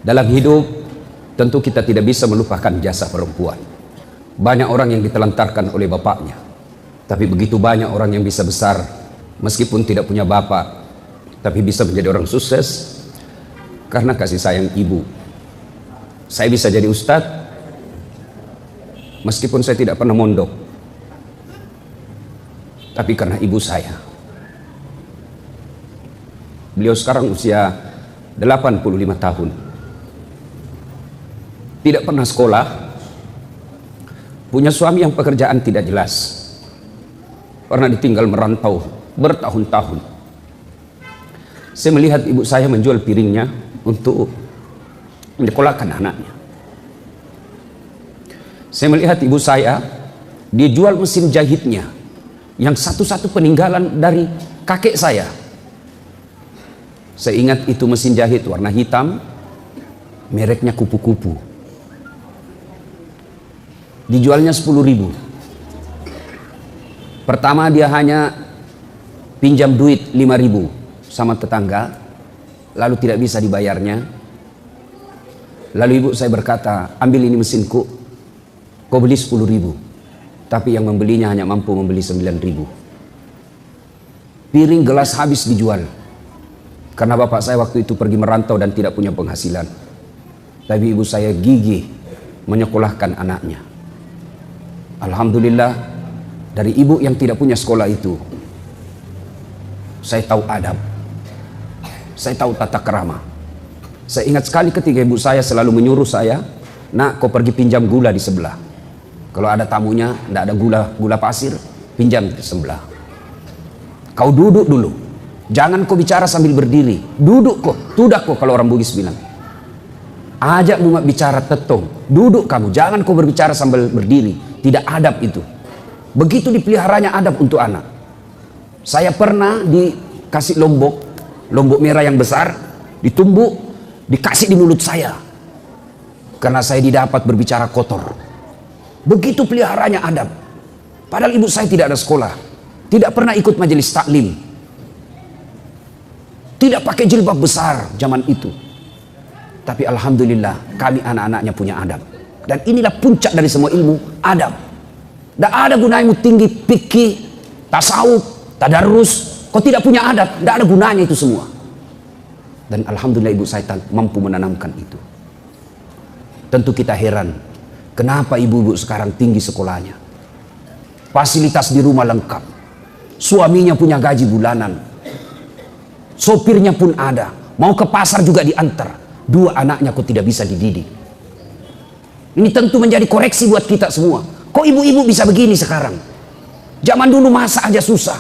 Dalam hidup tentu kita tidak bisa melupakan jasa perempuan. Banyak orang yang ditelantarkan oleh bapaknya, tapi begitu banyak orang yang bisa besar meskipun tidak punya bapak, tapi bisa menjadi orang sukses karena kasih sayang ibu. Saya bisa jadi ustadz meskipun saya tidak pernah mondok, tapi karena ibu saya. Beliau sekarang usia 85 tahun. Tidak pernah sekolah, punya suami yang pekerjaan tidak jelas, pernah ditinggal merantau bertahun-tahun. Saya melihat ibu saya menjual piringnya untuk menyekolahkan anaknya. Saya melihat ibu saya, dia jual mesin jahitnya yang satu-satu peninggalan dari kakek saya. Saya ingat itu mesin jahit warna hitam, mereknya kupu-kupu. Dijualnya 10.000. Pertama dia hanya pinjam duit 5.000 sama tetangga, lalu tidak bisa dibayarnya. Lalu ibu saya berkata, ambil ini mesinku, kau beli 10.000, tapi yang membelinya hanya mampu membeli 9.000. Piring gelas habis dijual karena bapak saya waktu itu pergi merantau dan tidak punya penghasilan, tapi ibu saya gigih menyekolahkan anaknya. Alhamdulillah, dari ibu yang tidak punya sekolah itu saya tahu adab, saya tahu tata krama. Saya ingat sekali ketika ibu saya selalu menyuruh saya, nak, kau pergi pinjam gula di sebelah. Kalau ada tamunya, tidak ada gula pasir, pinjam di sebelah. Kau duduk dulu, jangan kau bicara sambil berdiri. Duduk kok, tudak kok kalau orang Bugis bilang. Ajak bunga bicara tetong, duduk kamu, jangan kau berbicara sambil berdiri. Tidak adab itu. Begitu dipeliharanya adab untuk anak. Saya pernah dikasih lombok merah yang besar, ditumbuk, dikasih di mulut saya karena saya didapat berbicara kotor. Begitu peliharanya adab. Padahal ibu saya tidak ada sekolah, tidak pernah ikut majelis taklim, tidak pakai jilbab besar zaman itu, tapi alhamdulillah kami anak-anaknya punya adab. Dan inilah puncak dari semua ilmu, adab. Tidak ada gunanya tinggi fikih, tasawuf, tadarus, kau tidak punya adab, tidak ada gunanya itu semua. Dan alhamdulillah ibu saya mampu menanamkan itu. Tentu kita heran, kenapa ibu-ibu sekarang tinggi sekolahnya, fasilitas di rumah lengkap, suaminya punya gaji bulanan, sopirnya pun ada, mau ke pasar juga diantar, 2 anaknya kok tidak bisa dididik. Ini tentu menjadi koreksi buat kita semua. Kok ibu-ibu bisa begini sekarang? Zaman dulu masa aja susah,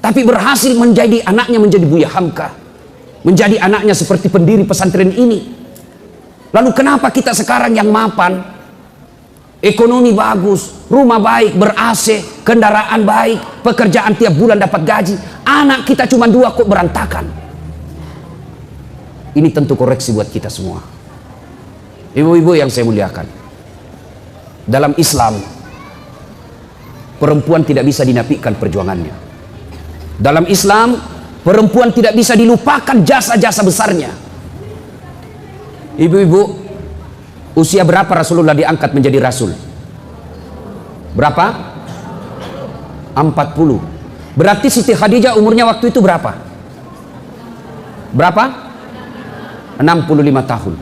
tapi berhasil menjadi anaknya menjadi Buya Hamka, menjadi anaknya seperti pendiri pesantren ini. Lalu kenapa kita sekarang yang mapan, ekonomi bagus, rumah baik, ber-AC, kendaraan baik, pekerjaan tiap bulan dapat gaji, anak kita cuma 2 kok berantakan? Ini tentu koreksi buat kita semua. Ibu-ibu yang saya muliakan, dalam Islam perempuan tidak bisa dinafikan perjuangannya. Dalam Islam perempuan tidak bisa dilupakan jasa-jasa besarnya. Ibu-ibu, usia berapa Rasulullah diangkat menjadi Rasul? Berapa? 40. Berarti Siti Khadijah umurnya waktu itu berapa? Berapa? 65 tahun.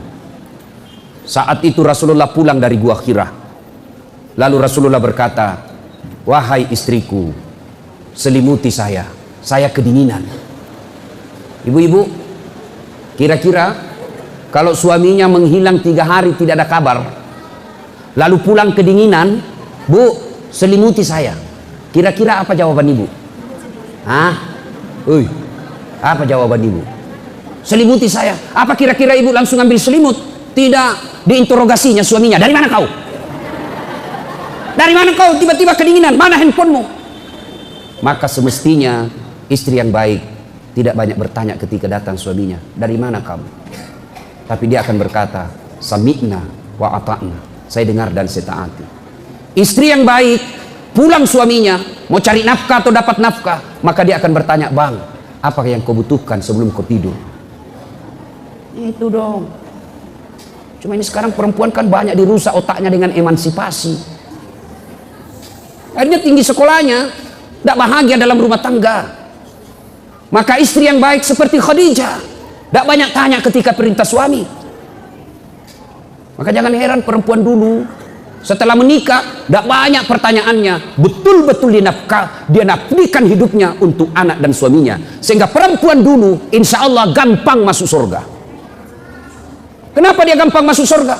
Saat itu Rasulullah pulang dari Gua Hira. Lalu Rasulullah berkata, wahai istriku, selimuti saya kedinginan. Ibu-ibu, kira-kira kalau suaminya menghilang 3 hari tidak ada kabar, lalu pulang kedinginan, bu, selimuti saya. Kira-kira apa jawaban ibu? Apa jawaban ibu? Selimuti saya. Apa kira-kira ibu langsung ambil selimut? Tidak, diinterogasinya suaminya. Dari mana kau? Dari mana kau tiba-tiba kedinginan? Mana handphonemu? Maka semestinya istri yang baik tidak banyak bertanya ketika datang suaminya, dari mana kamu? Tapi dia akan berkata, sami'na wa ata'na, saya dengar dan saya taati. Istri yang baik, pulang suaminya mau cari nafkah atau dapat nafkah, maka dia akan bertanya, bang, apa yang kau butuhkan sebelum kau tidur? Itu dong. Cuma ini sekarang perempuan kan banyak dirusak otaknya dengan emansipasi. Akhirnya tinggi sekolahnya, tidak bahagia dalam rumah tangga. Maka istri yang baik seperti Khadijah, tidak banyak tanya ketika perintah suami. Maka jangan heran perempuan dulu setelah menikah tidak banyak pertanyaannya, betul-betul dia nafkahkan hidupnya untuk anak dan suaminya, sehingga perempuan dulu insya Allah gampang masuk surga. Kenapa dia gampang masuk surga?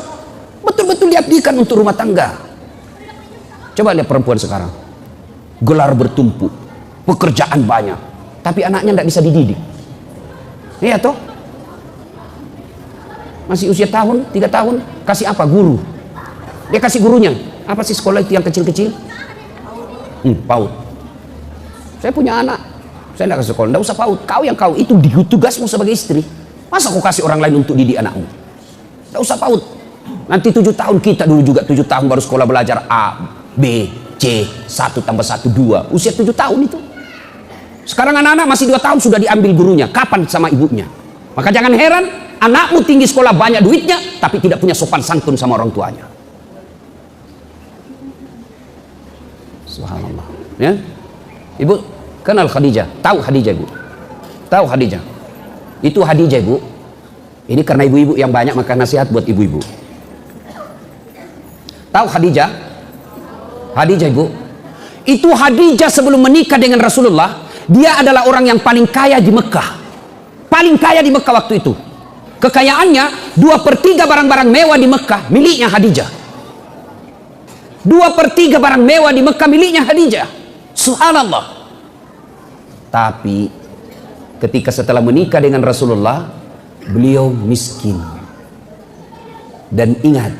Betul-betul diabdikan untuk rumah tangga. Coba lihat perempuan sekarang, gelar bertumpuk, pekerjaan banyak, tapi anaknya tidak bisa dididik. Iya toh? Masih usia 3 tahun, kasih apa? Guru. Dia kasih gurunya. Apa sih sekolah itu yang kecil-kecil? PAUD. Saya punya anak, saya tidak kasih sekolah, tidak usah PAUD. Kau itu tugasmu sebagai istri. Masa kau kasih orang lain untuk didik anakmu? Tidak usah PAUD. Nanti 7 tahun, kita dulu juga 7 tahun baru sekolah belajar A, B, C, 1 tambah 1, 2. Usia 7 tahun itu. Sekarang anak-anak masih 2 tahun sudah diambil gurunya. Kapan sama ibunya? Maka jangan heran anakmu tinggi sekolah banyak duitnya, tapi tidak punya sopan santun sama orang tuanya. Subhanallah. Ya, ibu kenal Khadijah? Tahu Khadijah, ibu? Tahu Khadijah? Itu Khadijah, ibu. Ini karena ibu-ibu yang banyak, maka nasihat buat ibu-ibu. Tahu Khadijah? Khadijah, ibu. Itu Khadijah sebelum menikah dengan Rasulullah, dia adalah orang yang paling kaya di Mekah. Paling kaya di Mekah waktu itu. Kekayaannya 2/3 barang-barang mewah di Mekah miliknya Khadijah. 2/3 barang mewah di Mekah miliknya Khadijah. Subhanallah. Tapi ketika setelah menikah dengan Rasulullah, beliau miskin. Dan ingat,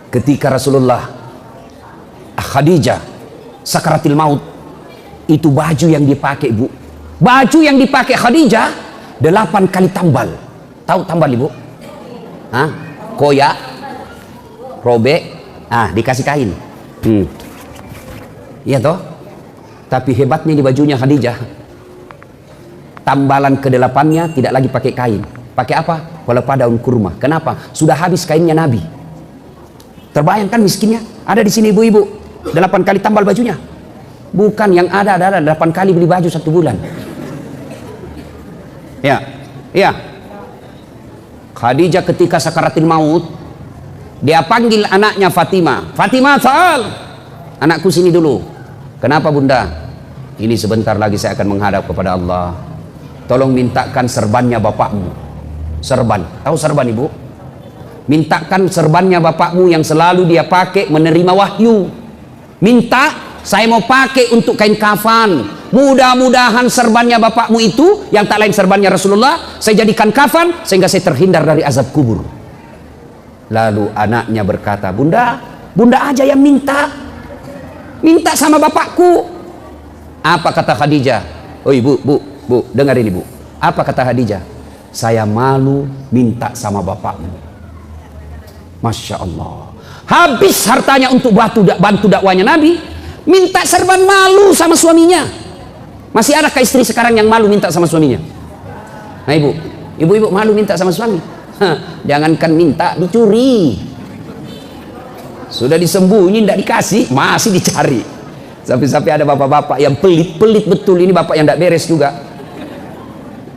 ketika Rasulullah Khadijah sakaratil maut, itu baju yang dipakai, bu, baju yang dipakai Khadijah 8 kali tambal. Tahu tambal, ibu? Hah? Koyak, robek, dikasih kain. Iya toh? Tapi hebatnya di bajunya Khadijah, tambalan ke-8-nya tidak lagi pakai kain. Pakai apa? Pelepah daun kurma. Kenapa? Sudah habis kainnya Nabi. Terbayangkan miskinnya? Ada di sini ibu-ibu, 8 kali tambal bajunya. Bukan, yang ada adalah 8 kali beli baju 1 bulan. Ya, ya. Khadijah ketika sakaratil maut, dia panggil anaknya Fatimah. Fatimah, Sal, anakku sini dulu. Kenapa, bunda? Ini sebentar lagi saya akan menghadap kepada Allah. Tolong mintakan serbannya bapakmu. Serban, tahu serban, ibu? Mintakan serbannya bapakmu yang selalu dia pakai menerima wahyu. Minta, saya mau pakai untuk kain kafan. Mudah-mudahan serbannya bapakmu itu, yang tak lain serbannya Rasulullah, saya jadikan kafan sehingga saya terhindar dari azab kubur. Lalu anaknya berkata, bunda aja yang minta sama bapakku. Apa kata Khadijah? Oh ibu, dengar ini, bu. Apa kata Khadijah? Saya malu minta sama bapakmu. Masya Allah. Habis hartanya untuk bantu dakwanya Nabi, minta serban malu sama suaminya. Masih adakah istri sekarang yang malu minta sama suaminya? Nah ibu malu minta sama suami? Jangankan minta, dicuri. Sudah disembunyi, tidak dikasih, masih dicari. Sampai-sampai ada bapak-bapak yang pelit betul. Ini bapak yang tidak beres juga.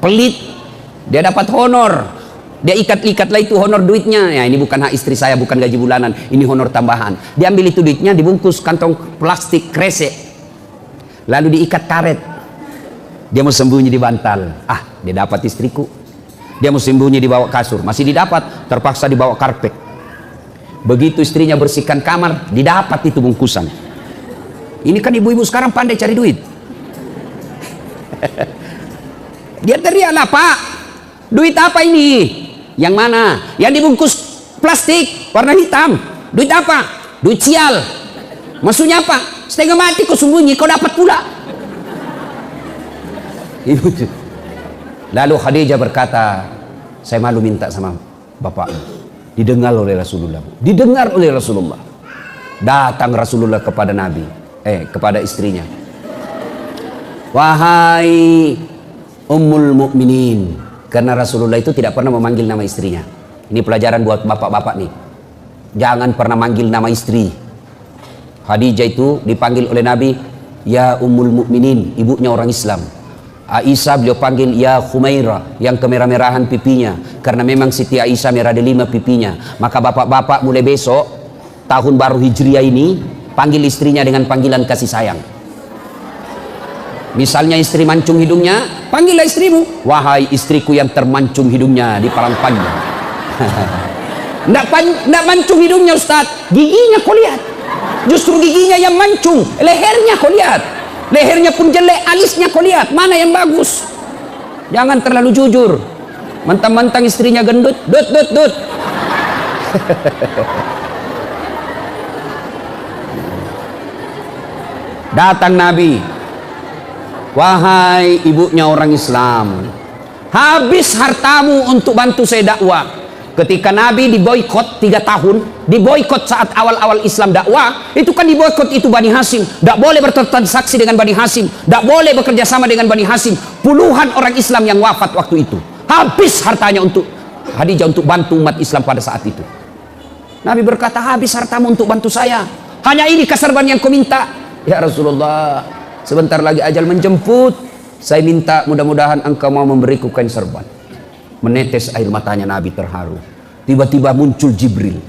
Pelit, dia dapat honor, dia ikat-ikatlah itu honor duitnya. Ya, ini bukan hak istri saya, bukan gaji bulanan, ini honor tambahan. Diambil itu duitnya, dibungkus kantong plastik kresek, lalu diikat karet. Dia mau sembunyi di bantal. Dia dapat istriku. Dia mau sembunyi di bawah kasur, masih didapat, terpaksa dibawa karpet. Begitu istrinya bersihkan kamar, didapat itu bungkusan. Ini kan ibu-ibu sekarang pandai cari duit. Dia teriaklah, Pak, duit apa ini? Yang mana? Yang dibungkus plastik warna hitam. Duit apa? Duit sial. Maksudnya apa? Setengah mati kau sembunyi, kau dapat pula. Lalu Khadijah berkata, saya malu minta sama bapakmu. Didengar oleh Rasulullah. Didengar oleh Rasulullah. Datang Rasulullah kepada Nabi, kepada istrinya. Wahai Ummul Mukminin, Karena Rasulullah itu tidak pernah memanggil nama istrinya. Ini pelajaran buat bapak-bapak nih. Jangan pernah manggil nama istri. Khadijah itu dipanggil oleh Nabi, ya Ummul Mukminin, ibunya orang Islam. Aisyah beliau panggil ya Khumairah, yang kemerah-merahan pipinya, karena memang Siti Aisyah merah delima pipinya. Maka bapak-bapak mulai besok tahun baru Hijriah ini panggil istrinya dengan panggilan kasih sayang. Misalnya istri mancung hidungnya, panggillah istrimu, wahai istriku yang termancung hidungnya di palang panjang. Nggak mancung hidungnya Ustaz, giginya kau lihat. Justru giginya yang mancung, lehernya kau lihat. Lehernya pun jelek, alisnya kau lihat. Mana yang bagus? Jangan terlalu jujur. Mentang-mentang istrinya gendut, dut. Datang Nabi, wahai ibunya orang Islam, habis hartamu untuk bantu saya dakwah. Ketika Nabi diboikot 3 tahun, diboikot saat awal-awal Islam dakwah, itu kan diboikot itu Bani Hashim. Tidak boleh bertransaksi dengan Bani Hashim, tidak boleh bekerja sama dengan Bani Hashim. Puluhan orang Islam yang wafat waktu itu. Habis hartanya untuk Khadijah untuk bantu umat Islam pada saat itu. Nabi berkata, habis hartamu untuk bantu saya. Hanya ini keserban yang kau minta. Ya Rasulullah, sebentar lagi ajal menjemput. Saya minta mudah-mudahan engkau mau memberiku kain serban. Menetes air matanya Nabi terharu. Tiba-tiba muncul Jibril.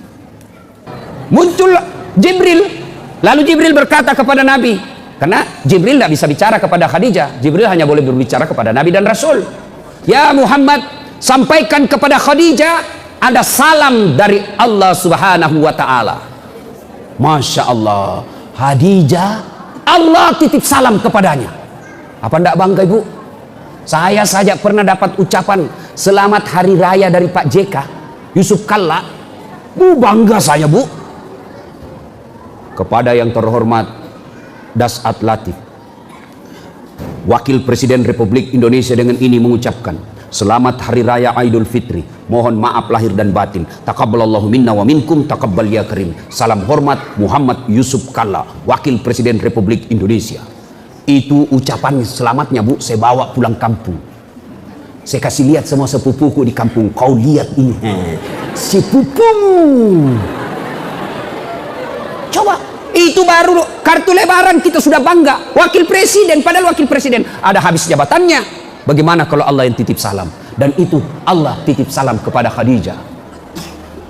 Lalu Jibril berkata kepada Nabi, karena Jibril tidak bisa bicara kepada Khadijah, Jibril hanya boleh berbicara kepada Nabi dan Rasul. Ya Muhammad, sampaikan kepada Khadijah ada salam dari Allah Subhanahu wa Ta'ala. Masya Allah, Khadijah, Allah titip salam kepadanya. Apa tidak bangga ibu? Saya saja pernah dapat ucapan selamat hari raya dari Pak JK Yusuf Kalla. Bu, bangga saya bu. Kepada yang terhormat Dasat Latif, Wakil Presiden Republik Indonesia, dengan ini mengucapkan selamat hari raya Idul Fitri. Mohon maaf lahir dan batin. Taqabbalallahu minna wa minkum, taqabbal ya karim. Salam hormat Muhammad Yusuf Kalla, Wakil Presiden Republik Indonesia. Itu ucapan selamatnya bu, saya bawa pulang kampung. Saya kasih lihat semua sepupuku di kampung. Kau lihat ini, sepupumu. Coba, itu baru kartu lebaran kita sudah bangga. Wakil presiden, padahal wakil presiden ada habis jabatannya. Bagaimana kalau Allah yang titip salam? Dan itu Allah titip salam kepada Khadijah.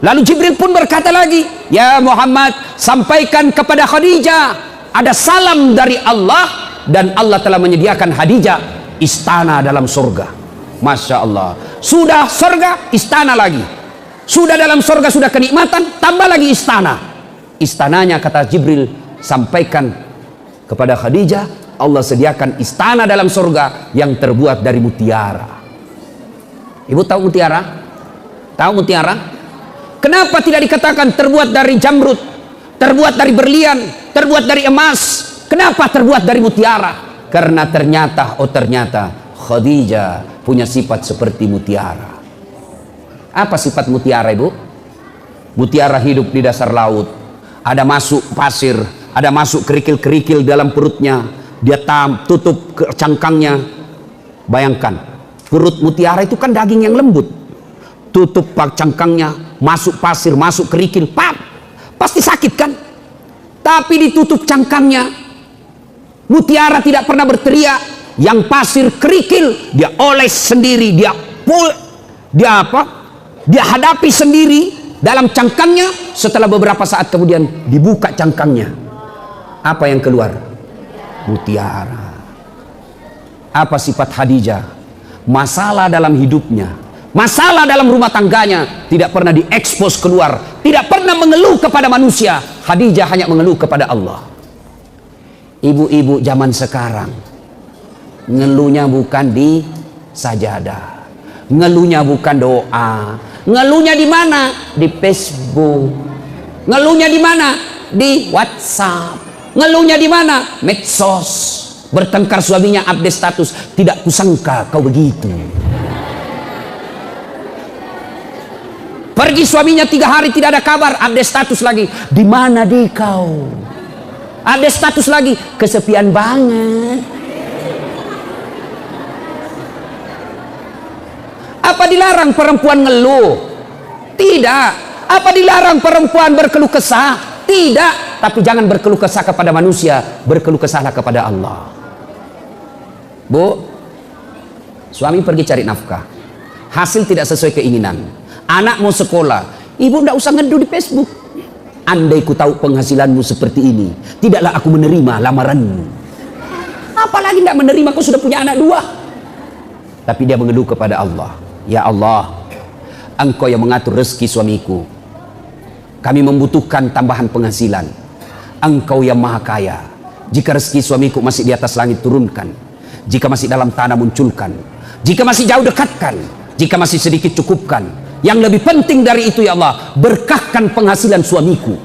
Lalu Jibril pun berkata lagi, ya Muhammad, sampaikan kepada Khadijah ada salam dari Allah, dan Allah telah menyediakan Khadijah istana dalam surga. Masya Allah, sudah surga, istana lagi. Sudah dalam surga, sudah kenikmatan, tambah lagi istana. Istananya, kata Jibril, sampaikan kepada Khadijah, Allah sediakan istana dalam surga yang terbuat dari mutiara. Ibu tahu mutiara? Tahu mutiara? Kenapa tidak dikatakan terbuat dari jamrud, terbuat dari berlian, terbuat dari emas? Kenapa terbuat dari mutiara? Karena ternyata Khadijah punya sifat seperti mutiara. Apa sifat mutiara ibu? Mutiara hidup di dasar laut. Ada masuk pasir, ada masuk kerikil-kerikil dalam perutnya. Dia tutup cangkangnya. Bayangkan, perut mutiara itu kan daging yang lembut. Tutup cangkangnya, masuk pasir, masuk kerikil, pasti sakit kan? Tapi ditutup cangkangnya, mutiara tidak pernah berteriak. Yang pasir kerikil dia oles sendiri, dia hadapi sendiri dalam cangkangnya. Setelah beberapa saat kemudian dibuka cangkangnya, apa yang keluar? Mutiara. Apa sifat Khadijah? Masalah dalam hidupnya, masalah dalam rumah tangganya tidak pernah diekspos keluar, tidak pernah mengeluh kepada manusia. Khadijah hanya mengeluh kepada Allah. Ibu-ibu zaman sekarang ngeluhnya bukan di sajadah, ngeluhnya bukan doa, ngeluhnya di mana? Di Facebook. Ngeluhnya di mana? Di WhatsApp. Ngeluhnya di mana? Medsos. Bertengkar suaminya update status, tidak kusangka kau begitu. Pergi suaminya 3 hari tidak ada kabar, update status lagi, di mana di kau? Update status lagi, kesepian banget. Apa dilarang perempuan ngeluh? Tidak. Apa dilarang perempuan berkeluh kesah? Tidak. Tapi jangan berkeluh kesah kepada manusia, berkeluh kesahlah kepada Allah. Bu, suami pergi cari nafkah, hasil tidak sesuai keinginan. Anak mau sekolah, ibu tidak usah ngeduh di Facebook. Andai ku tahu penghasilanmu seperti ini, tidaklah aku menerima lamaranmu. Apalagi tidak menerima, kau sudah punya anak 2. Tapi dia mengeluh kepada Allah. Ya Allah, Engkau yang mengatur rezeki suamiku. Kami membutuhkan tambahan penghasilan. Engkau yang maha kaya. Jika rezeki suamiku masih di atas langit, turunkan. Jika masih dalam tanah, munculkan. Jika masih jauh, dekatkan. Jika masih sedikit, cukupkan. Yang lebih penting dari itu, ya Allah, berkahkan penghasilan suamiku.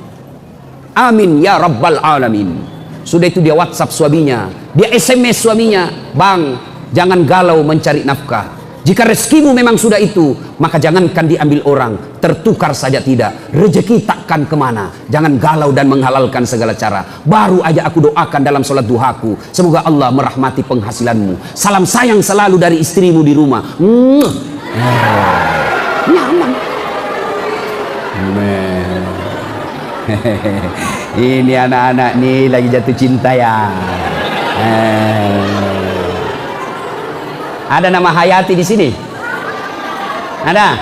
Amin ya rabbal alamin. Sudah itu dia WhatsApp suaminya, dia SMS suaminya, bang, jangan galau mencari nafkah. Jika rezekimu memang sudah itu, maka jangankan diambil orang, tertukar saja tidak. Rezeki takkan kemana. Jangan galau dan menghalalkan segala cara. Baru aja aku doakan dalam sholat duhaku, semoga Allah merahmati penghasilanmu. Salam sayang selalu dari istrimu di rumah. Nyaman. Ini anak-anak nih lagi jatuh cinta ya. Ada nama Hayati di sini? Ada?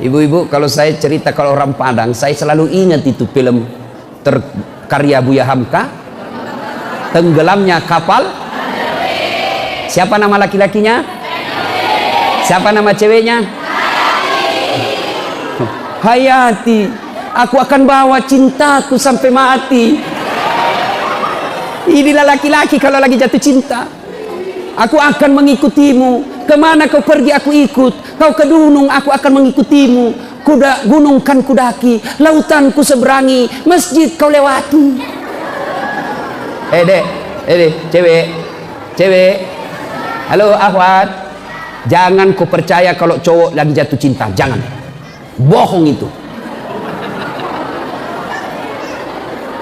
Ibu-ibu, kalau saya cerita kalau orang Padang, saya selalu ingat itu film karya Buya Hamka, Tenggelamnya Kapal. Siapa nama laki-lakinya? Siapa nama ceweknya? Hayati. Aku akan bawa cintaku sampai mati. Inilah laki-laki kalau lagi jatuh cinta. Aku akan mengikutimu. Kemana kau pergi aku ikut. Kau ke gunung aku akan mengikutimu. Gunung kan kudaki, lautan ku seberangi, masjid kau lewati. Dek, cewek. Halo akhwat. Jangan kau percaya kalau cowok lagi jatuh cinta. Jangan. Bohong itu.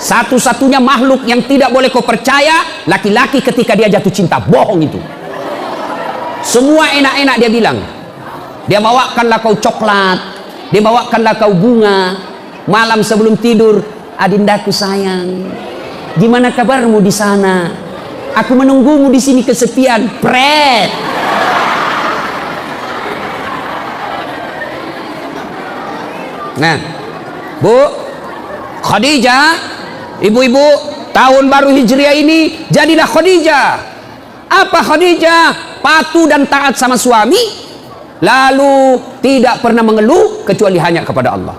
Satu-satunya makhluk yang tidak boleh kau percaya laki-laki ketika dia jatuh cinta. Bohong itu. Semua enak-enak dia bilang. Dia bawakanlah kau coklat, dia bawakanlah kau bunga. Malam sebelum tidur, adindaku sayang, gimana kabarmu di sana? Aku menunggumu di sini kesepian. Pret. Nah, Bu Khadijah, ibu-ibu, tahun baru Hijriah ini jadilah Khadijah. Apa Khadijah? Patuh dan taat sama suami, lalu tidak pernah mengeluh kecuali hanya kepada Allah.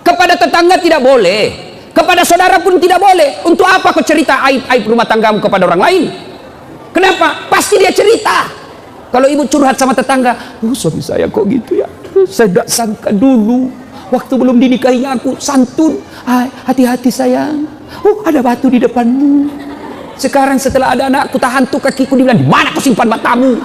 Kepada tetangga tidak boleh, kepada saudara pun tidak boleh. Untuk apa kau cerita aib-aib rumah tanggamu kepada orang lain? Kenapa? Pasti dia cerita. Kalau ibu curhat sama tetangga, suami saya kok gitu ya, saya tidak sangka dulu waktu belum dinikahinya aku santun. Hati-hati sayang, ada batu di depanmu. Sekarang setelah ada anak, ku tahan tuh kakiku, dibilang, di mana kau simpan matamu?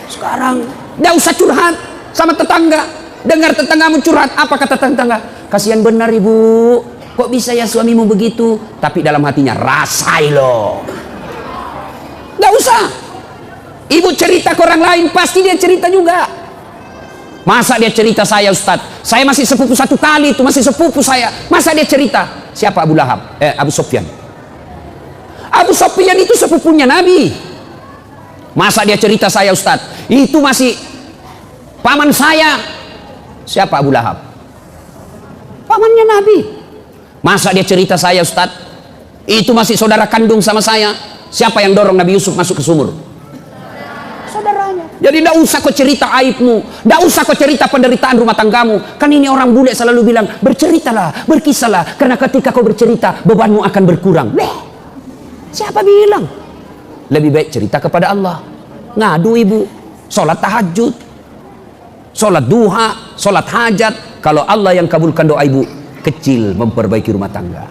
Sekarang tidak usah curhat sama tetangga. Dengar tetanggamu curhat, apa kata tetangga? Kasihan benar ibu, kok bisa ya suamimu begitu? Tapi dalam hatinya, rasai loh. Tidak usah. Ibu cerita ke orang lain, pasti dia cerita juga. Masa dia cerita saya Ustaz? Saya masih sepupu satu kali itu, masih sepupu saya. Masa dia cerita? Siapa Abu Lahab? Abu Sofyan. Abu Sofyan itu sepupunya Nabi. Masa dia cerita saya Ustaz? Itu masih paman saya. Siapa Abu Lahab? Pamannya Nabi. Masa dia cerita saya Ustaz? Itu masih saudara kandung sama saya. Siapa yang dorong Nabi Yusuf masuk ke sumur? Saudaranya. Jadi tidak usah kau cerita aibmu, tidak usah kau cerita penderitaan rumah tanggamu. Kan ini orang bule selalu bilang, berceritalah, berkisahlah, karena ketika kau bercerita bebanmu akan berkurang. Siapa bilang? Lebih baik cerita kepada Allah. Ngadu ibu, sholat tahajud, sholat duha, sholat hajat. Kalau Allah yang kabulkan doa ibu, kecil memperbaiki rumah tangga.